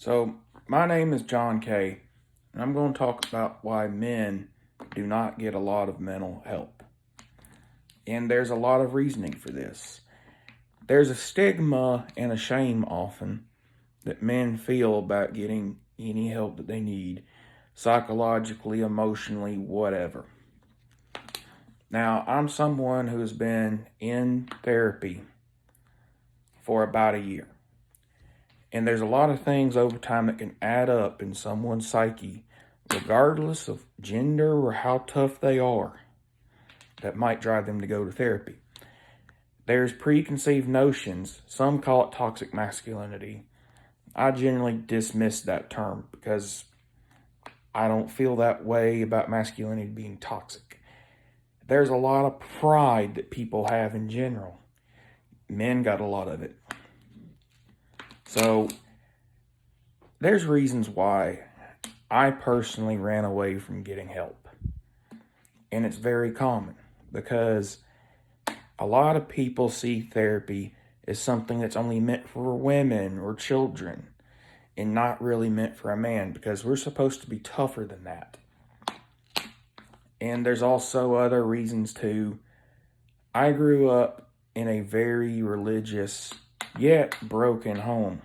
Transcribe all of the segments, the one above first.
So, my name is John Kay, and I'm going to talk about why men do not get a lot of mental help. And there's a lot of reasoning for this. There's a stigma and a shame often that men feel about getting any help that they need, psychologically, emotionally, whatever. Now, I'm someone who has been in therapy for about a year. And there's a lot of things over time that can add up in someone's psyche, regardless of gender or how tough they are, that might drive them to go to therapy. There's preconceived notions. Some call it toxic masculinity. I generally dismiss that term because I don't feel that way about masculinity being toxic. There's a lot of pride that people have in general. Men got a lot of it. So, there's reasons why I personally ran away from getting help. And it's very common because a lot of people see therapy as something that's only meant for women or children and not really meant for a man because we're supposed to be tougher than that. And there's also other reasons too. I grew up in a very religious yet broken home.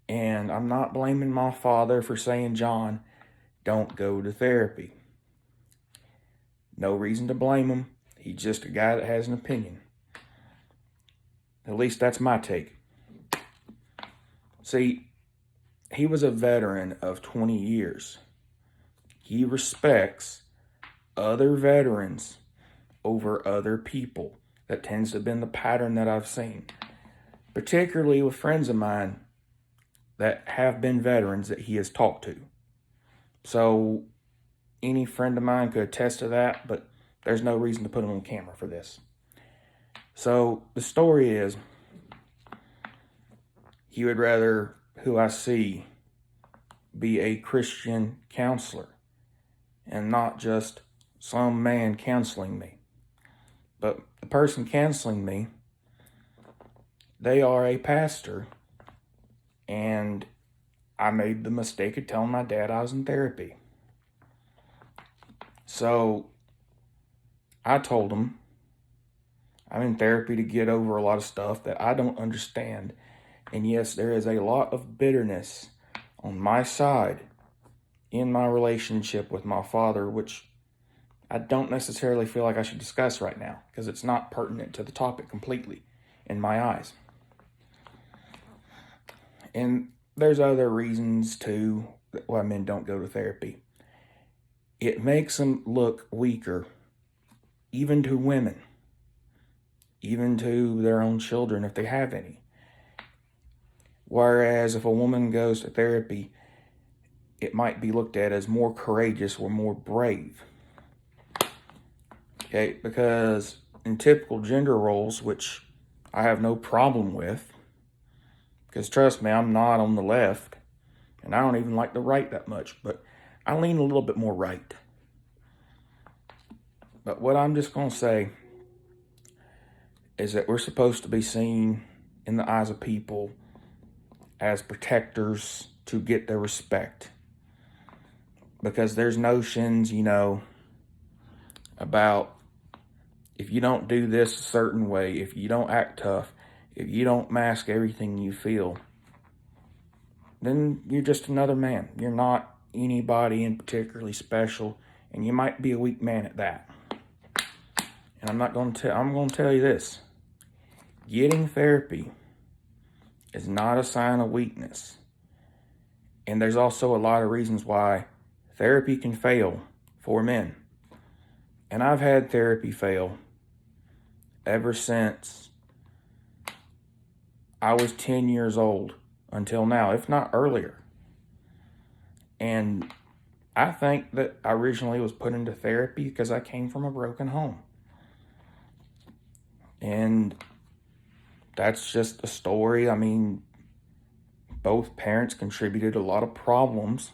And I'm not blaming my father for saying, John, don't go to therapy. No reason to blame him. He's just a guy that has an opinion. At least that's my take. See, he was a veteran of 20 years. He respects other veterans over other people. That tends to have been the pattern that I've seen, particularly with friends of mine that have been veterans that he has talked to. So any friend of mine could attest to that, but there's no reason to put him on camera for this. So the story is, he would rather who I see be a Christian counselor and not just some man counseling me. But the person counseling me, they are a pastor, and I made the mistake of telling my dad I was in therapy. So I told him I'm in therapy to get over a lot of stuff that I don't understand. And yes, there is a lot of bitterness on my side in my relationship with my father, which I don't necessarily feel like I should discuss right now because it's not pertinent to the topic completely in my eyes. And there's other reasons too why men don't go to therapy. It makes them look weaker, even to women, even to their own children if they have any. Whereas if a woman goes to therapy, it might be looked at as more courageous or more brave. Okay, because in typical gender roles, which I have no problem with, because trust me, I'm not on the left, and I don't even like the right that much, but I lean a little bit more right. But what I'm just going to say is that we're supposed to be seen in the eyes of people as protectors to get their respect. Because there's notions, about if you don't do this a certain way, if you don't act tough, if you don't mask everything you feel, then you're just another man. You're not anybody in particularly special, and you might be a weak man at that. And I'm going to tell you this. Getting therapy is not a sign of weakness. And there's also a lot of reasons why therapy can fail for men. And I've had therapy fail ever since I was 10 years old until now, if not earlier. And I think that I originally was put into therapy because I came from a broken home. And that's just a story. I mean, both parents contributed a lot of problems.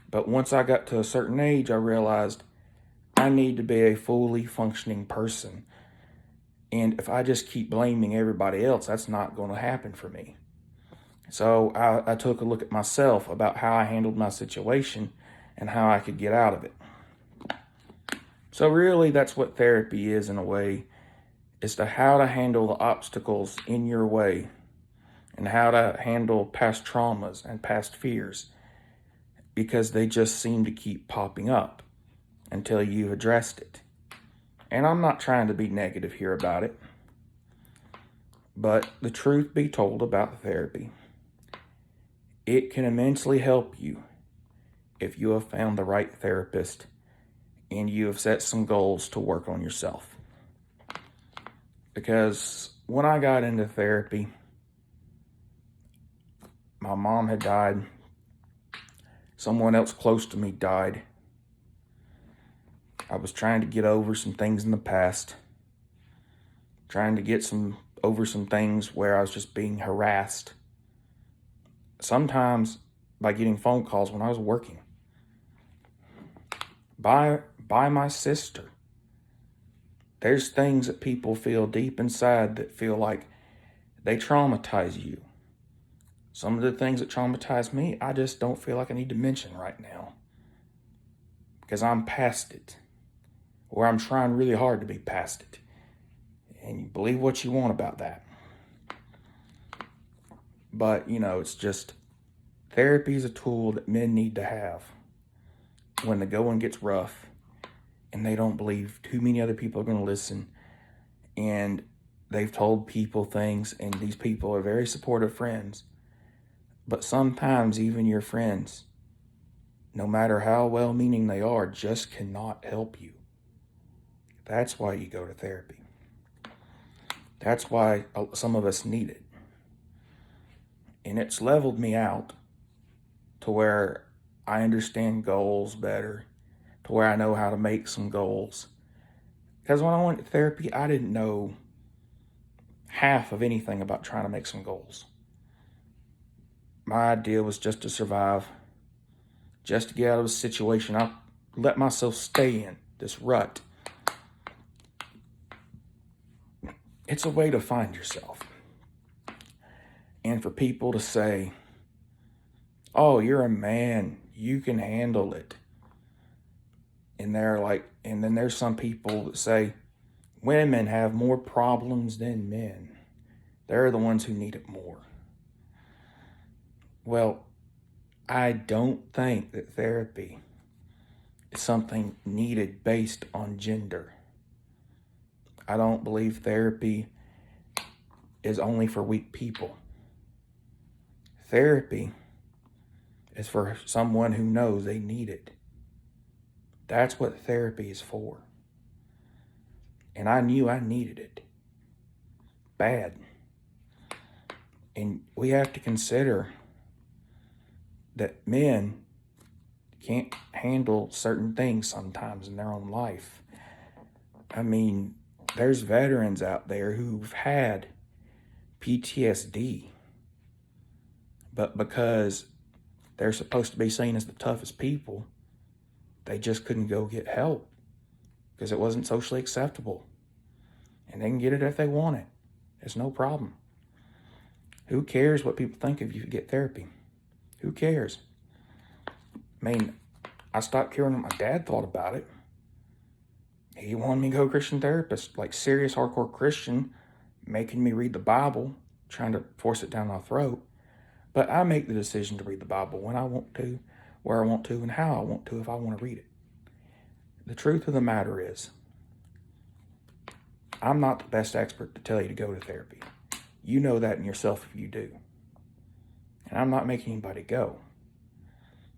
But once I got to a certain age, I realized I need to be a fully functioning person. And if I just keep blaming everybody else, that's not going to happen for me. So I took a look at myself about how I handled my situation and how I could get out of it. So really, that's what therapy is in a way, is to how to handle the obstacles in your way and how to handle past traumas and past fears, because they just seem to keep popping up until you've addressed it. And I'm not trying to be negative here about it, but the truth be told about therapy, it can immensely help you if you have found the right therapist and you have set some goals to work on yourself. Because when I got into therapy, my mom had died. Someone else close to me died. I was trying to get over some things in the past, trying to get over some things where I was just being harassed. Sometimes by getting phone calls when I was working. By my sister. There's things that people feel deep inside that feel like they traumatize you. Some of the things that traumatize me, I just don't feel like I need to mention right now, because I'm past it, or I'm trying really hard to be past it. And you believe what you want about that. But, it's just, therapy is a tool that men need to have when the going gets rough and they don't believe too many other people are going to listen, and they've told people things, and these people are very supportive friends. But sometimes even your friends, no matter how well-meaning they are, just cannot help you. That's why you go to therapy. That's why some of us need it. And it's leveled me out to where I understand goals better, to where I know how to make some goals. Because when I went to therapy, I didn't know half of anything about trying to make some goals. My idea was just to survive, just to get out of a situation I let myself stay in, this rut. It's a way to find yourself. And for people to say, oh, you're a man, you can handle it. And then there's some people that say, women have more problems than men. They're the ones who need it more. Well, I don't think that therapy is something needed based on gender. I don't believe therapy is only for weak people. Therapy is for someone who knows they need it. That's what therapy is for. And I knew I needed it bad. And we have to consider that men can't handle certain things sometimes in their own life. I mean, there's veterans out there who've had PTSD, but because they're supposed to be seen as the toughest people, they just couldn't go get help because it wasn't socially acceptable. And they can get it if they want it. It's no problem. Who cares what people think if you get therapy? Who cares? I mean, I stopped caring what my dad thought about it. He wanted me to go Christian therapist, like serious hardcore Christian, making me read the Bible, trying to force it down my throat. But I make the decision to read the Bible when I want to, where I want to, and how I want to if I want to read it. The truth of the matter is, I'm not the best expert to tell you to go to therapy. You know that in yourself if you do. And I'm not making anybody go.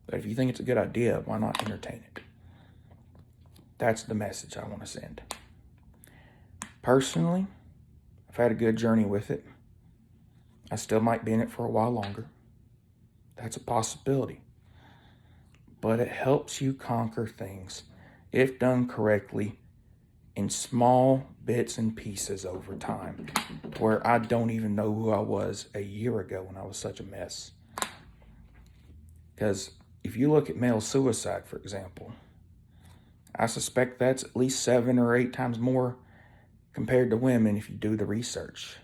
But if you think it's a good idea, why not entertain it? That's the message I want to send. Personally, I've had a good journey with it. I still might be in it for a while longer. That's a possibility. But it helps you conquer things, if done correctly, in small bits and pieces over time, where I don't even know who I was a year ago when I was such a mess. Because if you look at male suicide, for example, I suspect that's at least 7 or 8 times more compared to women if you do the research.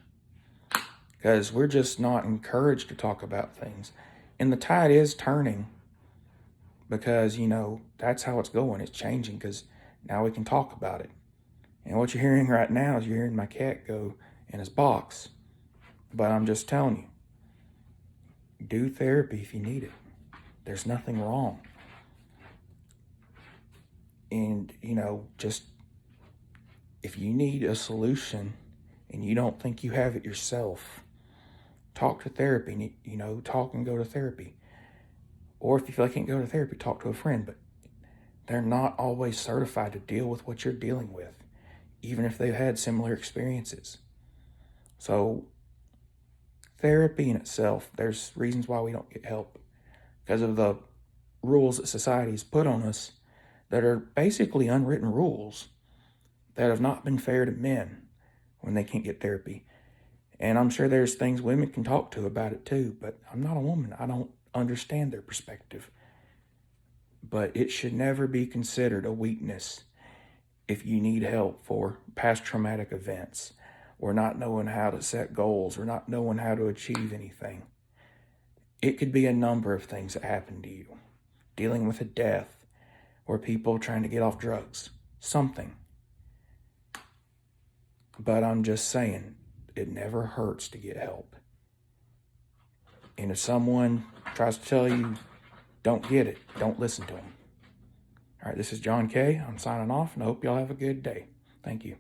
because we're just not encouraged to talk about things. And the tide is turning because, that's how it's going. It's changing because now we can talk about it. And what you're hearing right now is you're hearing my cat go in his box. But I'm just telling you, do therapy if you need it. There's nothing wrong. And, just if you need a solution and you don't think you have it yourself, talk to therapy, talk and go to therapy. Or if you feel like you can't go to therapy, talk to a friend. But they're not always certified to deal with what you're dealing with, even if they've had similar experiences. So therapy in itself, there's reasons why we don't get help because of the rules that society's put on us that are basically unwritten rules that have not been fair to men when they can't get therapy. And I'm sure there's things women can talk to about it too, but I'm not a woman. I don't understand their perspective. But it should never be considered a weakness if you need help for past traumatic events or not knowing how to set goals or not knowing how to achieve anything. It could be a number of things that happen to you. Dealing with a death or people trying to get off drugs. Something. But I'm just saying, it never hurts to get help. And if someone tries to tell you, don't get it, don't listen to them. All right, this is John K. I'm signing off, and I hope y'all have a good day. Thank you.